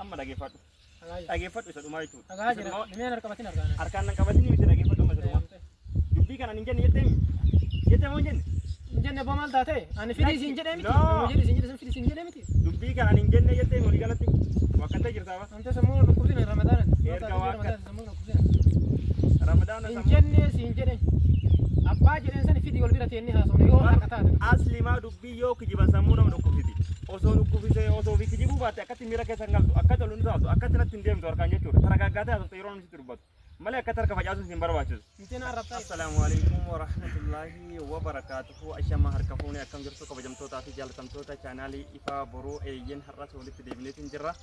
أما دقيفات دقيفات وسد ما يجود أجاجر لمن أركبتين أركان أركان نكبتني مثل دقيفات أما سد ما دبي كان نجني يتم وجن جنة بمال داته أنا فيدي سينجر متي مجري سينجر فيدي سينجر متي دبي كان نجني يتم ولي قالتي وقت تجربة أنت سموه نكوزين رمضان إيركا سموه نكوزين رمضان سينجر سينجر أبا جرين سنة فيدي قلبي رتيني هاسون يو هكذا أصلي ما دبي يو كجيبان سمونا نكوزيدي أوسو نكوزي أوسو في كجيبو بات أكتر ميرا كسرنال أكتر لون زادو أكتر نتندم دور كانجي تور ترى كعادة أصلا تيرون مش تربط ماله أكتر كفاجأ أصلا سيمبر واجز السلام عليكم ورحمة الله وبركاته أشياء هركفوني أكمل جرسو كبجم توتا في جال تم توتا channel إفا برو أيين هرّس ولي تدبني تنجرة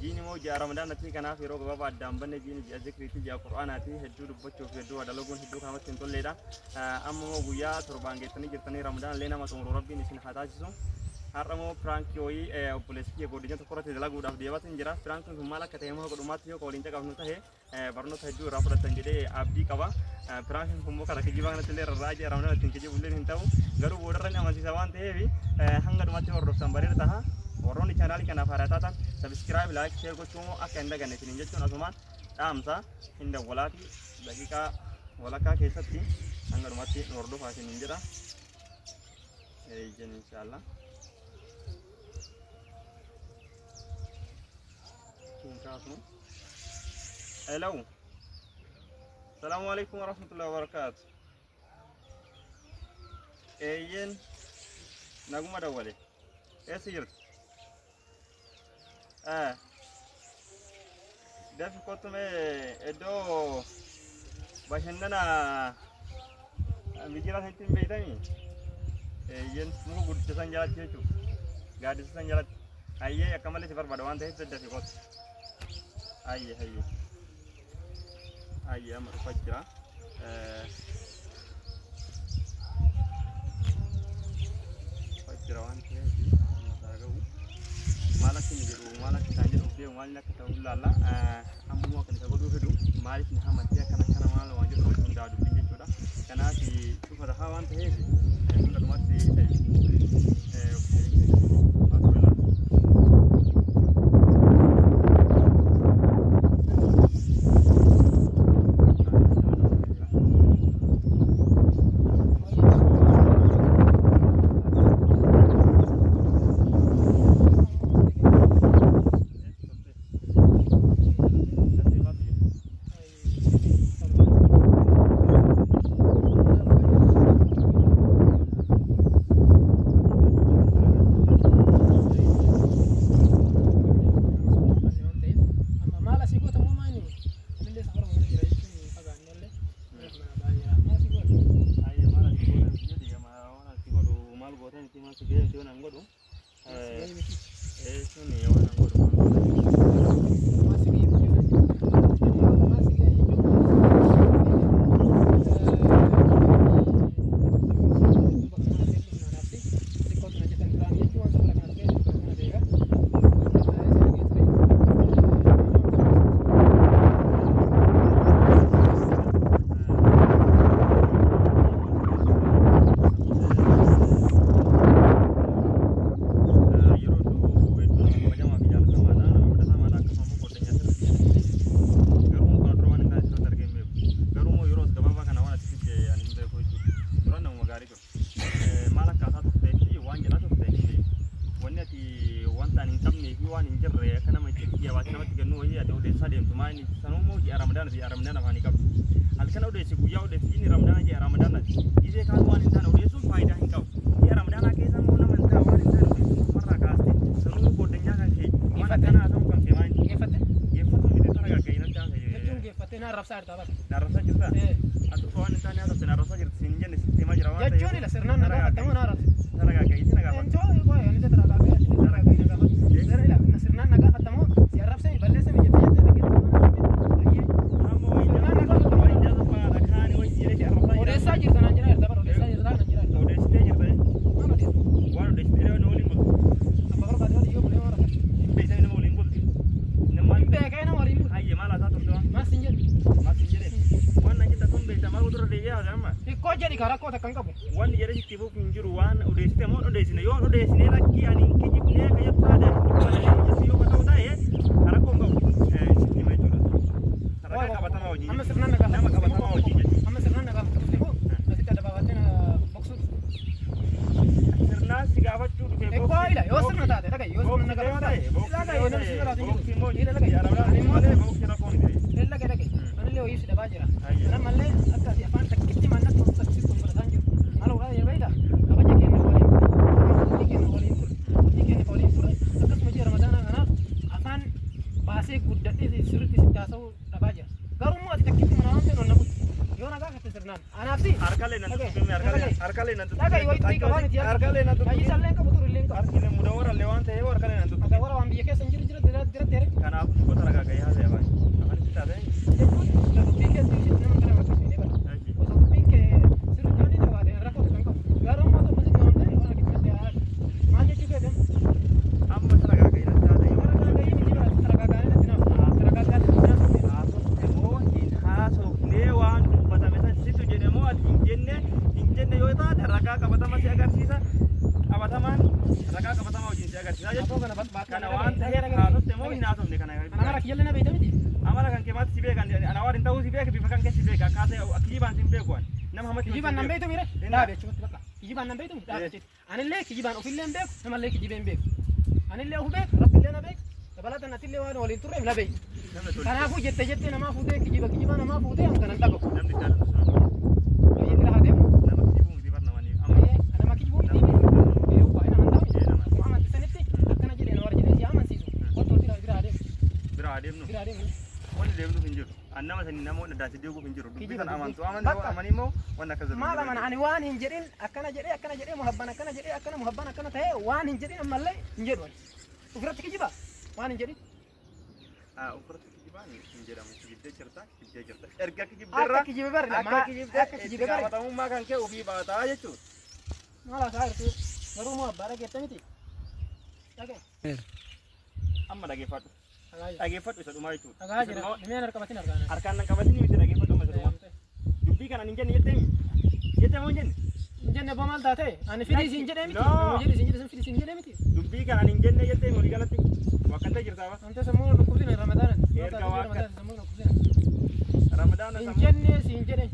جيني مو جا رمضان نتي كنا في روك بابا دامبن جيني جا ذكر تي جا قرآن نتي هدو دبّتشو في هدو هذا لوجون هدو كمان تنتول ليدا أمو بويا تربان جتني جتني رمضان لينا ما تمر ربي نسين حتاجسون هرّمو فرانك يوي بوليسكي يقولون تكورة تدلا قود أفديه بس إنجرا فرانك ثم لا كتيمه قدومات يو قولين تكاف نتاه برنو تهجو رافض تنجدي أبدي كوا فرانك ثم كذا كجيبان نتلي الراجع رمضان تنجدي بولين هنتاو غرو بودرنا masih sawan tehevi hangar mati hordok sambarir taha waroni channel kana faratatan subscribe like share gochumo akenda ganne tininje chun asuman amsa inda walati dakika walaka kesatti hangar mati hordok asin injira jen insyaallah hello assalamualaikum warahmatullahi wabarakatuh yen naguma dawale esir def kotume edo bashandana bijira hentin beidani yen mu gudde sanjalat jechu gadi sanjalat ayye akamale sifar badwan te def kot ayye amar fajra jerawan ke masagaw malak ni jeru malak tanjir ubbe malak tawlala ammu ko ni sagodo hedu malik ni hamad ya kana mal wanje ko tunda du pinje chuda kana si sufara hawan te hedi tunda mat si Ramadan afani kab alkan udah seguya udah ini Ramadan aja Ramadan aja ije kan wan insan udah sun faedah hingkau ya Ramadan aja sama nama insan wan insan udah marra kasti selalu bodenya kan ke mana kana asam kan ke main gefate itu teraga ke ina cang itu gefate na rasa tabat na rasa kita atau kawan insan ya atau na rasa kita sinjen di sistema jerawan ya curi lah serna naga ketemu na rasa teraga ke itu naga enco ko ya ini teraga ke ini teraga ke naga serna naga ketemu si Arab saya balle saya menjadi jadi karakot akan kamu. Wan jadi sibuk minjuruan, udah sistem udah sini, yo udah sini lagi, aning kijibnya kayak ada. Jadi yo tahu dah ya. laatu Bookii jiru. immoo Dhiira laga. yaa Ani immoo malee bookii rakkoo miti. dhiira laga dhage. Anillee ho'iibsi dhabaa jira. Ayya. Kana malee akka ati afaan takkitti mannatti of taksisitti ol fudhataan jiru. Maal godhaa yeroo beektaa? Kabaja keenya waliin ture. Murtii keenya waliin ture. Murtii keenya waliin ture. Akkasuma ji'a ramadaana kanaaf afaan baasee guddadhee sirriitti sitti haasa'uu dhabaa jira. Garuu immoo ati takkitti mana waan ta'e ol naquuti. Yoo nagaa katte sirnaan. Anaaf si. Harkalee nan tuqime harkalee nan tuqime. Dhagaa yoo itti qabaa miti. Harkalee nan tuqime. Ayyisallee qabu ture illee qabu. Harkilee muda warallee waan ta'eef harkalee nan tuqime. Akka warra waan biyya keessa hin jiru jira diratti ere. Kanaafuu goota ragaa gahee haasa'e baay'ee. Afaan itti taatee. Jechuun dubbii keessa ibsitu nama kana makkisiinee bara. Osoo dubbiin kee sirri taanii dhawaate rakkoo kan qabu. Garuu immoo tokko sitti waan ta'e waan akkasitti haa maal jechuu keetem? Amma ragaa gahee natti haasa'e. Warra kaan gahii miti bara ragaa gaanii natti naaf. Ragaa gaanii natti naaf. Haasofne moo hin haasofnee waan dubbatame san situ jedhe moo ati hin jenne yoo taate ragaa qabatama si agarsiisa. Qabatamaan ragaa qabatamaa wajjin si agarsiisa jechuudha. Kana waan ta'eef haasofne moo hin haasofne kana. Amara kiyyallee na beekta miti. Amala kan keemaatti si beekan ana waan hin ta'uu si beeka bifa kan kee si beeka akkaataa kijibaan si hin beeku ani. Nama hamatti Kijibaan nan beektu mire. Dhaabe jechuudha bakka. Kijibaan nan beektu dhaabe jechuudha. Anillee kijibaan ofillee hin beeku namallee kijibee hin beeku. Anillee ofu beeku rabbillee na beeku. Dabalataan atillee waan waliin turreef na beeku. Kanaafuu jettee namaa fuutee kijibaa namaa fuutee amma kanan dhagahu. namni jaalatu sun Baay'ee bira haa deemu. nama kijibuu miti bar namanii amma Nama kijibuu miti. Yeroo baay'ee nama taa'u. Muhammad sanitti akkana jedhee na warra jedhee si amansiisu. Wantoota bira haa deemu. bira adeemnu Bira haa deemu. wanni deemnuuf hin jiru annama sanii namoonni addaasi deeguuf hin jiru dubbii kana amantu Bakka. amanii immoo wanni akkas Maal amana ani waan hin jedhin akkana jedhee muhabban akkana jedhee akkana muhabban akkana ta'ee waan hin jedhin ammallee hin jedhu ani. Ofirratti kijiba waan hin jedhin. uffatatti kijibaan hin jedhamu kijibdee jirta erga kijibdeerra Akka kijibe bari akka kijibdee akka itti kijibe bari. gaafatamummaa kan kee ofii baataa jechuudha. Maal haasaa jirtu garuu moo abbaa dhageetta miti. Dhagee. Amma dhageeffadhu Dhagaa jira. dhageeffadhu isa dhumaa jechuudha. Dhagaa jira. Nimeen harkabatiin argaana. Harkaan nan qabatini miti dhageeffadhu amma isa dhumaa. Dubbii kana hin jenne jettee moo hin jenne? Hin jenne boo maal taate ani fidii siin jedhee miti. No. Nama jedhi siin jedhe sun fidii siin jedhee miti. Dubbii kana hin jenne jettee walii galatti wakkantee jirtaa ba? Wanta sammuu dhukkubsina ramadaanan. Erga waaqa- sammuu dhukkubsina. Ramadaana Hin jenne siin jedhe.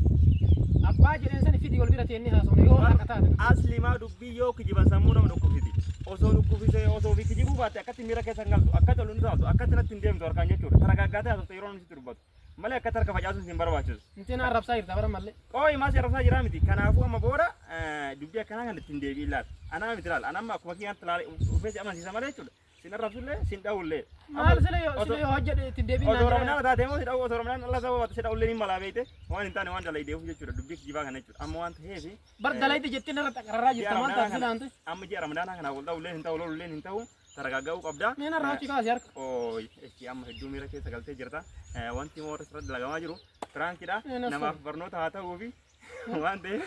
Abbaa jedheen sani fidii wal bira teennee haasofne yoo harka taate. aslimaa dubbii yoo kijiban sammuu nama dhukkubsiti. Osoo dhukkubsisee osoo ofii kijibuu baatte akkatti miira keessa hin galtu akkatti ol hin taatu akkatti natti hin deemtu harkaan jechuudha. Taragaaggaatee haasofte yeroo namni sitti dubbatu. Malee akkatti harka facaasuun hin barbaachisu. Intiin arrabsaa jirta bara mallee. Qooyi maas arrabsaa jiraa miti. Kanaafuu amma booda dubbii akkanaa kan ittiin deebiin laata. Anaa miti laala. Anamma akkuma kiyyaatti laala ufeessi amansiisa malee jechuudha. Sin arrabsullee sin dha'ullee. Maal sila yoo hojjedhe ittiin deebiin Osoo Ramadaan taatee moo si dha'u osoo Ramadaan Allah sababa si dha'ullee ni malaa beekte waan hin taane waan dalay deefu jechuudha. Dubbii kijibaa kana jechuudha. Amma waan ta'eef bar dalayti jettiin irra xaqarraa jirta maal taate sila ante. amma ji'a Ramadaanaa kana wal dha'ullee hin ta'u lolullee hin ta'u taragaaggaa'uu qabda. Meen irraa achi kaasi harka. Ooyi echi amma hedduu miira keessa galtee jirta. Wanti immoo warra sirratti dalagamaa jiru firaankidha. Namaaf Namaaf barnoota haa ta'uu fi waan ta'eef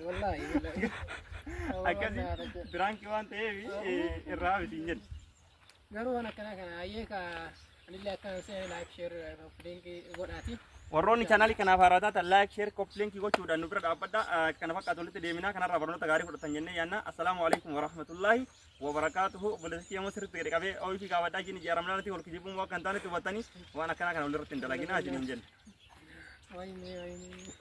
Wallaahi. akkasii firaankii waan ta'eef irraa bitiin jedhe. Garuu waan akkanaa kana ayyee ka anillee akkan see laayik sheer linkii godhaati. Warroonni chaanaalii kanaaf haaraa taatan laayik sheer koppilinkii gochuudhaan nu bira dhaabbadha. Kana fakkaatu walitti deeminaa kanarraa barnoota gaarii fudhatan jennee yaanna. Assalaamu alaikum warahmatullaahi wabarakaatuhu. Obboleessi yommuu sirriitti gadi qabee ooyifii gaafadhaa jini jaaramnaanatti wal kijibuu waan kan taanetti hubattanii waan akkanaa kana walirratti hin dalaginaa jiniin jenna. Wayne.